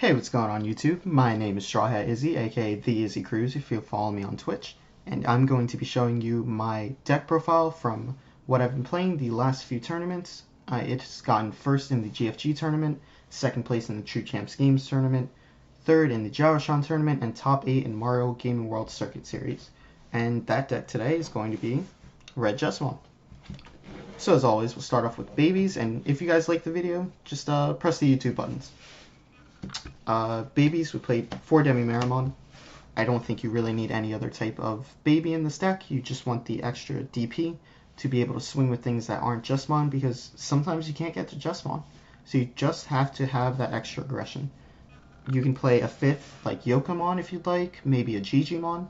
Hey, what's going on YouTube? My name is Straw Hat Izzy, aka The Izzy Cruz if you follow me on Twitch, and I'm going to be showing you my deck profile from what I've been playing the last few tournaments. It's gotten first in the GFG tournament, second place in the True Champs Games tournament, third in the Jaroshan tournament, and top 8 in Mario Gaming World Circuit Series. And that deck today is going to be Red Jesmon. So as always, we'll start off with babies, and if you guys like the video, just press the YouTube buttons. Babies, we played 4 Demi-Maramon. I don't think you really need any other type of baby in this deck. You just want the extra DP to be able to swing with things that aren't Jesmon, because sometimes you can't get to Jesmon. So you just have to have that extra aggression. You can play a 5th like Yokomon if you'd like, maybe a Judgement.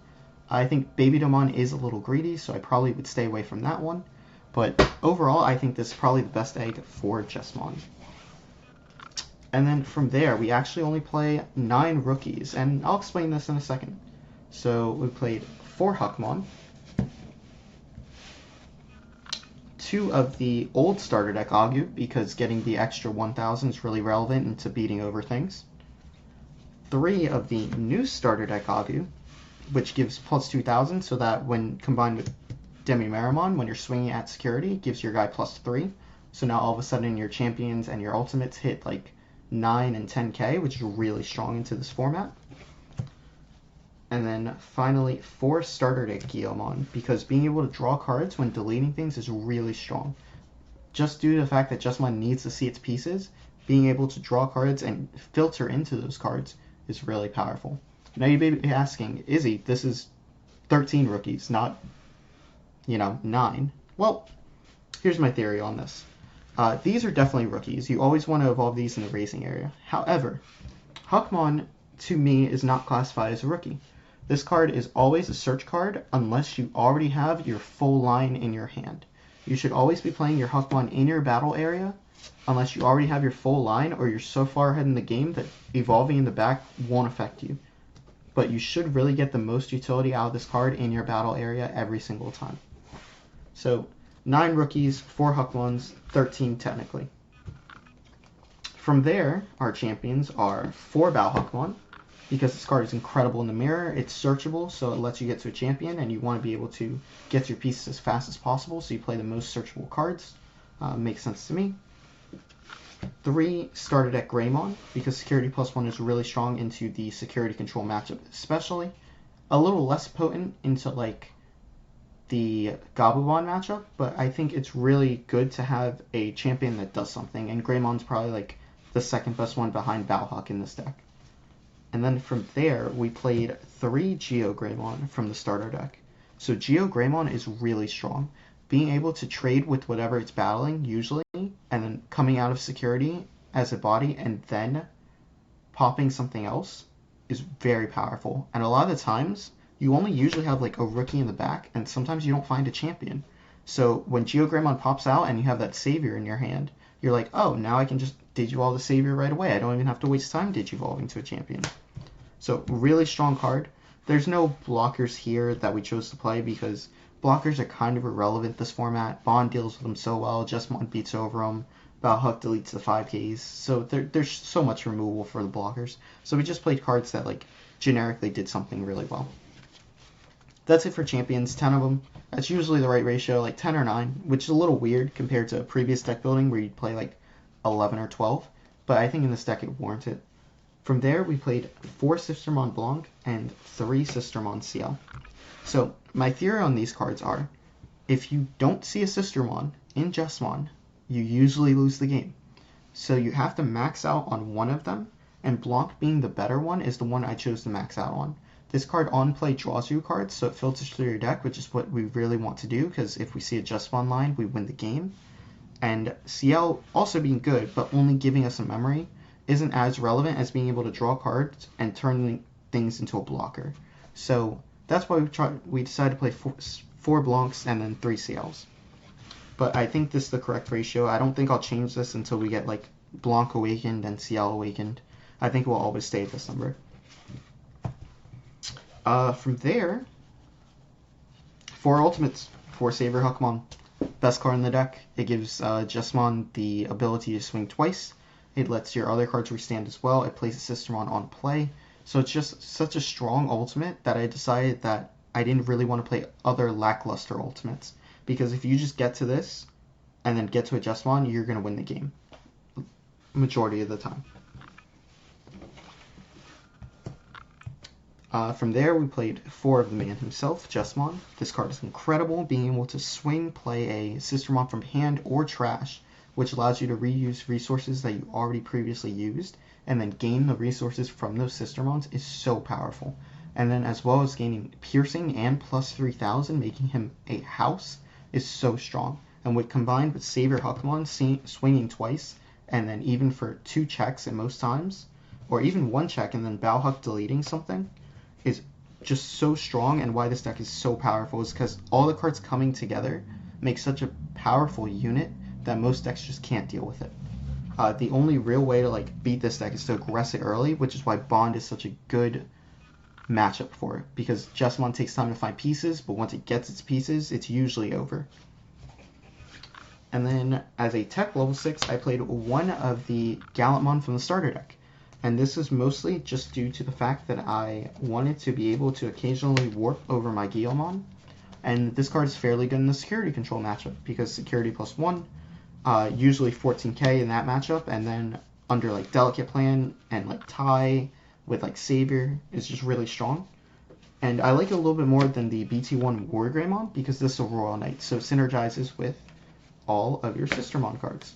I think Baby Domon is a little greedy, so I probably would stay away from that one. But overall, I think this is probably the best egg for Jesmon. And then from there, we actually only play 9 rookies, and I'll explain this in a second. So we played 4 Huckmon, 2 of the old starter deck Agu, because getting the extra 1000 is really relevant into beating over things, 3 of the new starter deck Agu, which gives plus 2000, so that when combined with Demi-Maramon, when you're swinging at security, it gives your guy plus 3. So now all of a sudden your champions and your ultimates hit like 9 and 10k, which is really strong into this format. And then finally 4 starter deck Galamond, because being able to draw cards when deleting things is really strong. Just due to the fact that Judgement needs to see its pieces, being able to draw cards and filter into those cards is really powerful. Now you may be asking, Izzy, this is 13 rookies, not, 9. Well, here's my theory on this. These are definitely rookies. You always want to evolve these in the racing area. However, Huckmon, to me, is not classified as a rookie. This card is always a search card unless you already have your full line in your hand. You should always be playing your Huckmon in your battle area unless you already have your full line, or you're so far ahead in the game that evolving in the back won't affect you. But you should really get the most utility out of this card in your battle area every single time. So 9 rookies, 4 Huckmons, 13 technically. From there, our champions are 4 Bao Huckmon, because this card is incredible in the mirror. It's searchable, so it lets you get to a champion, and you want to be able to get your pieces as fast as possible, so you play the most searchable cards. Makes sense to me. 3 starter deck Greymon, because security +1 is really strong into the security control matchup especially. A little less potent into like the Gabumon matchup, but I think it's really good to have a champion that does something, and Greymon's probably like the second best one behind Balhawk in this deck. And then from there, we played 3 Geo Greymon from the starter deck. So Geo Greymon is really strong. Being able to trade with whatever it's battling, usually, and then coming out of security as a body and then popping something else is very powerful. And a lot of the times, you only usually have like a rookie in the back, and sometimes you don't find a champion. So when Geo Greymon pops out and you have that savior in your hand, you're like, oh, now I can just Digivolve the savior right away. I don't even have to waste time Digivolving to a champion. So really strong card. There's no blockers here that we chose to play because blockers are kind of irrelevant this format. Bond deals with them so well, Jesmon beats over them, Balhawk deletes the 5Ks, so there's so much removal for the blockers. So we just played cards that like generically did something really well. That's it for champions, 10 of them. That's usually the right ratio, like 10 or 9, which is a little weird compared to previous deck building where you'd play like 11 or 12, but I think in this deck it warranted. From there, we played 4 Sistermon Blanc and 3 Sistermon CL. So my theory on these cards are, if you don't see a Sistermon in Jesmon, you usually lose the game. So you have to max out on one of them, and Blanc being the better one is the one I chose to max out on. This card on play draws you cards, so it filters through your deck, which is what we really want to do, because if we see a Jesmon line, we win the game. And CL also being good, but only giving us a memory, isn't as relevant as being able to draw cards and turn things into a blocker. So that's why we decided to play 4 Blancs and then 3 CLs. But I think this is the correct ratio. I don't think I'll change this until we get like Blanc Awakened and CL Awakened. I think we'll always stay at this number. From there, 4 Ultimates, 4 Savior Huckmon. Best card in the deck. It gives Jesmon the ability to swing twice. It lets your other cards restand as well. It places sistermon on play. So it's just such a strong ultimate that I decided that I didn't really want to play other lackluster ultimates. Because if you just get to this and then get to a jesmon, you're going to win the game. Majority of the time. From there, we played 4 of the man himself, Jesmon. This card is incredible, being able to swing, play a sistermon from hand or trash, which allows you to reuse resources that you already previously used, and then gain the resources from those sistermons is so powerful. And then as well as gaining piercing and plus 3000, making him a house, is so strong. And when combined with Savior Huckmon swinging twice, and then even for 2 checks in most times, or even 1 check and then Bowhuck deleting something, is just so strong. And why this deck is so powerful is because all the cards coming together make such a powerful unit that most decks just can't deal with it. The only real way to beat this deck is to aggress it early, which is why Bond is such a good matchup for it, because Jesmon takes time to find pieces, but once it gets its pieces, it's usually over. And then as a tech level 6, I played 1 of the Galamond from the starter deck. And this is mostly just due to the fact that I wanted to be able to occasionally warp over my Galamond. And this card is fairly good in the security control matchup, because security +1, usually 14k in that matchup, and then under Delicate Plan and tie with Savior is just really strong. And I like it a little bit more than the BT1 Wargreymon, because this is a Royal Knight, so it synergizes with all of your sistermon cards.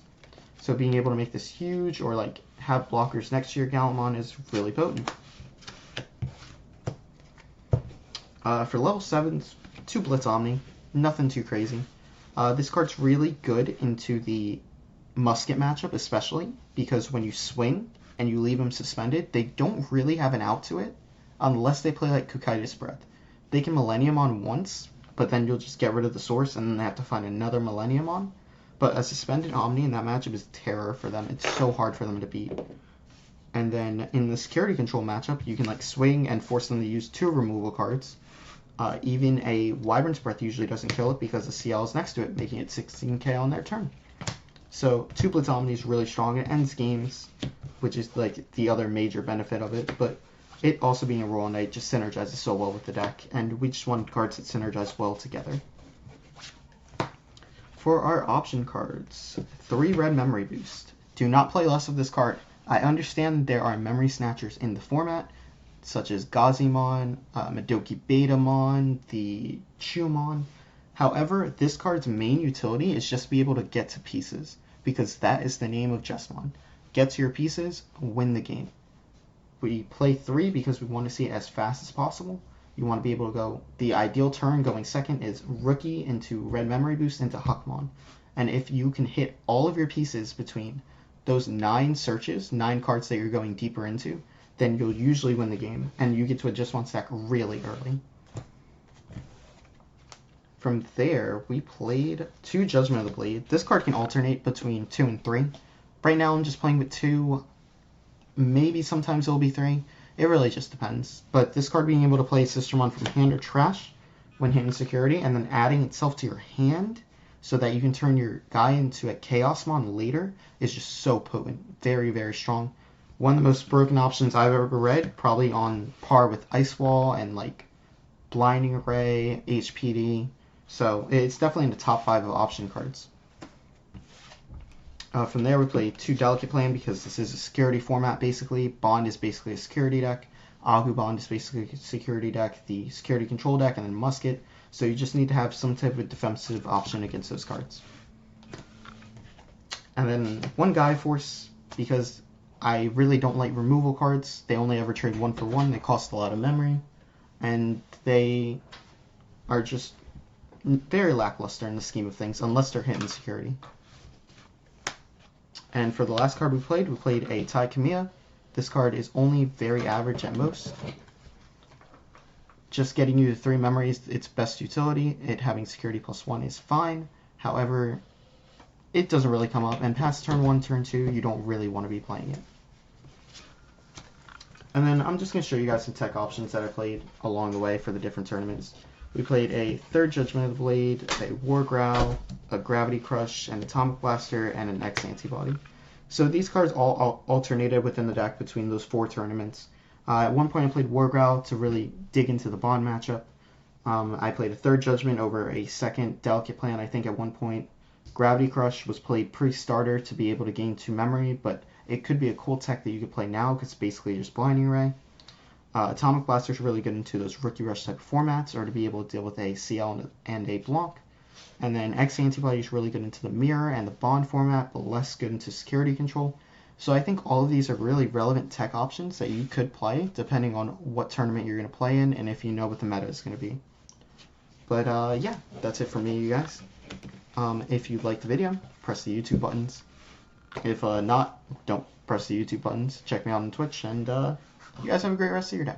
So being able to make this huge, or have blockers next to your Galamond, is really potent. For level 7s, 2 Blitz Omni, nothing too crazy. This card's really good into the musket matchup, especially because when you swing and you leave them suspended, they don't really have an out to it unless they play Cocytus Breath. They can Millennium on once, but then you'll just get rid of the source and then they have to find another Millennium on. But a suspended Omni in that matchup is terror for them. It's so hard for them to beat. And then in the security control matchup, you can swing and force them to use 2 removal cards. Even a Wyvern's Breath usually doesn't kill it because the CL is next to it, making it 16k on their turn. So 2 Blitz Omni is really strong. It ends games, which is the other major benefit of it. But it also being a Royal Knight just synergizes so well with the deck. And we just want cards that synergize well together. For our option cards, 3 red memory boost. Do not play less of this card. I understand there are memory snatchers in the format, such as Gazimon, Madoki Betamon, the Chumon. However, this card's main utility is just to be able to get to pieces, because that is the name of Jesmon. Get to your pieces, win the game. We play 3 because we want to see it as fast as possible. You want to be able to go, the ideal turn going second is Rookie into Red Memory Boost into Huckmon. And if you can hit all of your pieces between those 9 searches, 9 cards that you're going deeper into, then you'll usually win the game. And you get to a Jesmon stack really early. From there, we played 2 Judgement of the Blade. This card can alternate between 2 and 3. Right now I'm just playing with 2. Maybe sometimes it'll be 3. It really just depends. But this card being able to play sistermon from hand or trash when hitting security, and then adding itself to your hand so that you can turn your guy into a Chaosmon later, is just so potent. Very, very strong. One of the most broken options I've ever read, probably on par with Ice Wall and Blinding Array, HPD. So it's definitely in the top 5 of option cards. From there, we play 2 Delicate Plan because this is a security format, basically. Bond is basically a security deck. Agu Bond is basically a security deck, the security control deck, and then Musket. So you just need to have some type of defensive option against those cards. And then 1 Gaia Force, because I really don't like removal cards. They only ever trade 1 for 1. They cost a lot of memory. And they are just very lackluster in the scheme of things, unless they're hitting security. And for the last card we played a Tai Camilla. This card is only very average at most. Just getting you to 3 memories, its best utility. It having security +1 is fine. However, it doesn't really come up. And past turn 1, turn 2, you don't really want to be playing it. And then I'm just going to show you guys some tech options that I played along the way for the different tournaments. We played a 3rd Judgement of the Blade, a War Growl, a Gravity Crush, an Atomic Blaster, and an X Antibody. So these cards all alternated within the deck between those 4 tournaments. At one point I played Wargrowl to really dig into the Bond matchup. I played a 3rd Judgement over a 2nd Delicate Plan. I think at one point Gravity Crush was played pre-starter to be able to gain 2 memory, but it could be a cool tech that you could play now because basically just Blinding Ray. Atomic Blaster is really good into those Rookie Rush type of formats, or to be able to deal with a CL and a block. And then X Antibody is really good into the Mirror and the Bond format, but less good into Security Control. So I think all of these are really relevant tech options that you could play, depending on what tournament you're going to play in, and if you know what the meta is going to be. But yeah, that's it for me, you guys. If you liked the video, press the YouTube buttons. If not, don't press the YouTube buttons. Check me out on Twitch, and you guys have a great rest of your day.